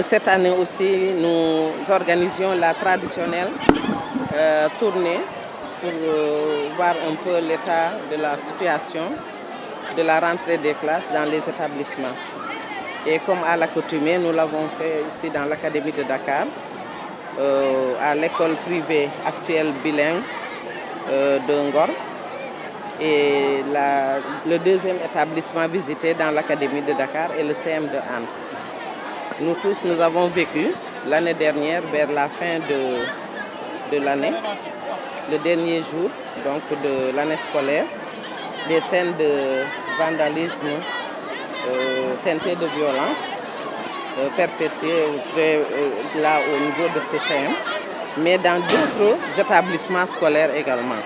cette année aussi, nous organisions la traditionnelle tournée pour voir un peu l'état de la situation de la rentrée des classes dans les établissements. Et comme à l'accoutumée, nous l'avons fait ici dans l'Académie de Dakar, à l'école privée actuelle bilingue de Ngor. Et le deuxième établissement visité dans l'Académie de Dakar est le CM de Anne. Nous tous, nous avons vécu l'année dernière, vers la fin de l'année, le dernier jour donc, de l'année scolaire, des scènes de vandalisme teintées de violence perpétrées là au niveau de CCM, mais dans d'autres établissements scolaires également.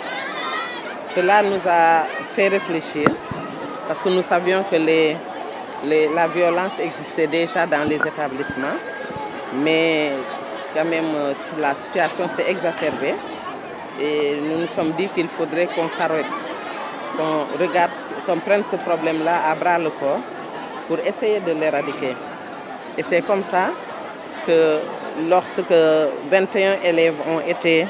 Cela nous a fait réfléchir parce que nous savions que la violence existait déjà dans les établissements, mais quand même la situation s'est exacerbée et nous nous sommes dit qu'il faudrait qu'on s'arrête, qu'on prenne ce problème-là à bras le corps pour essayer de l'éradiquer. Et c'est comme ça que lorsque 21 élèves ont été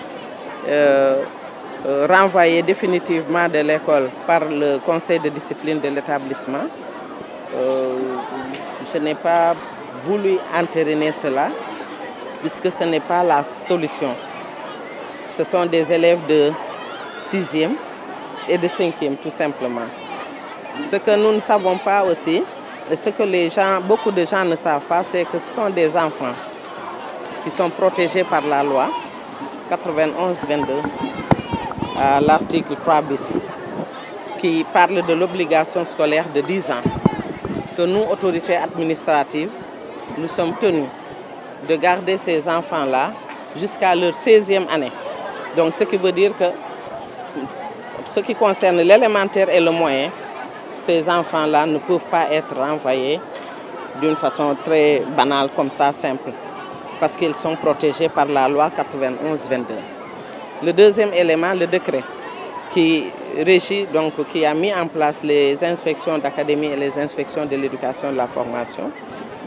renvoyés définitivement de l'école par le conseil de discipline de l'établissement, je n'ai pas voulu entériner cela puisque ce n'est pas la solution. Ce sont des élèves de 6e et de 5e tout simplement. Ce que nous ne savons pas aussi, et ce que beaucoup de gens ne savent pas, c'est que ce sont des enfants qui sont protégés par la loi 91-22 à l'article 3 bis qui parle de l'obligation scolaire de 10 ans que nous, autorités administratives, nous sommes tenus de garder ces enfants-là jusqu'à leur 16e année. Donc ce qui veut dire que ce qui concerne l'élémentaire et le moyen, ces enfants-là ne peuvent pas être renvoyés d'une façon très banale comme ça, simple, parce qu'ils sont protégés par la loi 91-22. Le deuxième élément, le décret qui régit, donc qui a mis en place les inspections d'académie et les inspections de l'éducation et de la formation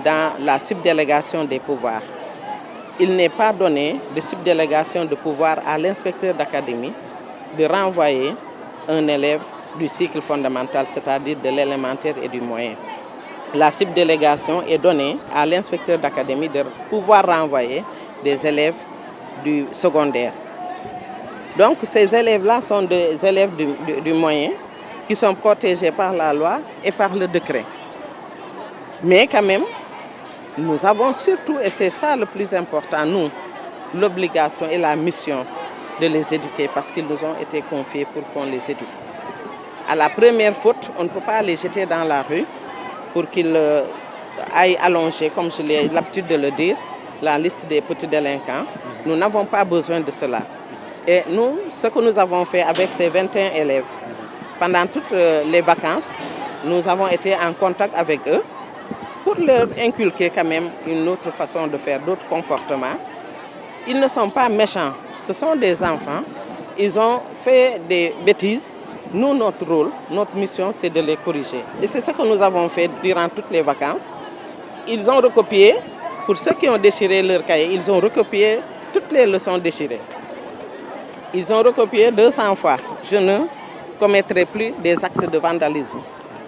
dans la subdélégation des pouvoirs. Il n'est pas donné de subdélégation de pouvoir à l'inspecteur d'académie de renvoyer un élève du cycle fondamental, c'est-à-dire de l'élémentaire et du moyen. La subdélégation est donnée à l'inspecteur d'académie de pouvoir renvoyer des élèves du secondaire. Donc ces élèves-là sont des élèves du moyen qui sont protégés par la loi et par le décret. Mais quand même, nous avons surtout, et c'est ça le plus important, nous, l'obligation et la mission de les éduquer parce qu'ils nous ont été confiés pour qu'on les éduque. À la première faute, on ne peut pas les jeter dans la rue pour qu'ils aillent allonger, comme je l'ai l'habitude de le dire, la liste des petits délinquants. Nous n'avons pas besoin de cela. Et nous, ce que nous avons fait avec ces 21 élèves, pendant toutes les vacances, nous avons été en contact avec eux pour leur inculquer quand même une autre façon de faire, d'autres comportements. Ils ne sont pas méchants, ce sont des enfants. Ils ont fait des bêtises. Nous, notre rôle, notre mission, c'est de les corriger. Et c'est ce que nous avons fait durant toutes les vacances. Ils ont recopié, pour ceux qui ont déchiré leur cahier, ils ont recopié toutes les leçons déchirées. Ils ont recopié 200 fois. Je ne commettrai plus des actes de vandalisme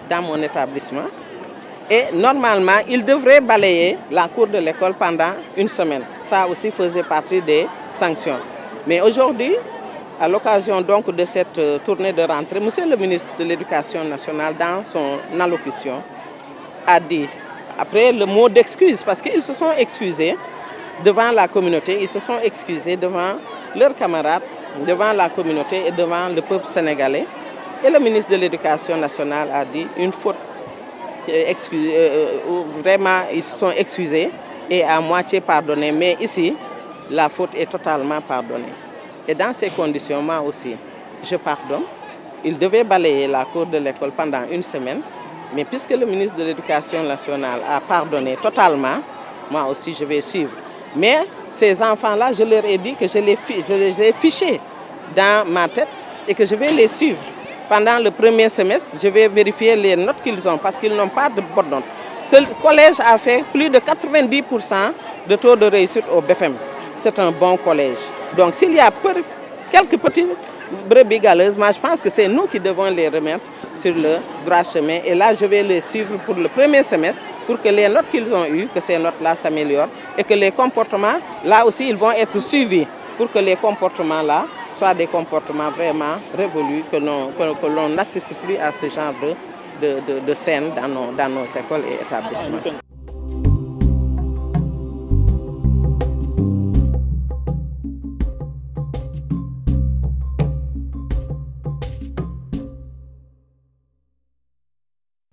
dans mon établissement. Et normalement, ils devraient balayer la cour de l'école pendant une semaine. Ça aussi faisait partie des sanctions. Mais aujourd'hui, à l'occasion donc de cette tournée de rentrée, Monsieur le ministre de l'Éducation nationale, dans son allocution, a dit, après le mot d'excuse, parce qu'ils se sont excusés devant la communauté, ils se sont excusés devant leurs camarades, devant la communauté et devant le peuple sénégalais. Et le ministre de l'Éducation nationale a dit une faute, vraiment ils se sont excusés et à moitié pardonnés. Mais ici, la faute est totalement pardonnée. Et dans ces conditions, moi aussi, je pardonne. Il devait balayer la cour de l'école pendant une semaine. Mais puisque le ministre de l'Éducation nationale a pardonné totalement, moi aussi je vais suivre. Mais ces enfants-là, je leur ai dit que je les ai fichés dans ma tête et que je vais les suivre. Pendant le premier semestre, je vais vérifier les notes qu'ils ont parce qu'ils n'ont pas de bonnes notes. Ce collège a fait plus de 90% de taux de réussite au BFM. C'est un bon collège. Donc s'il y a quelques petites brebis galeuses, moi je pense que c'est nous qui devons les remettre sur le droit chemin. Et là, je vais les suivre pour le premier semestre pour que les notes qu'ils ont eues, que ces notes-là s'améliorent et que les comportements, là aussi, ils vont être suivis pour que les comportements-là soient des comportements vraiment révolus, que l'on n'assiste plus à ce genre de scènes dans nos écoles et établissements.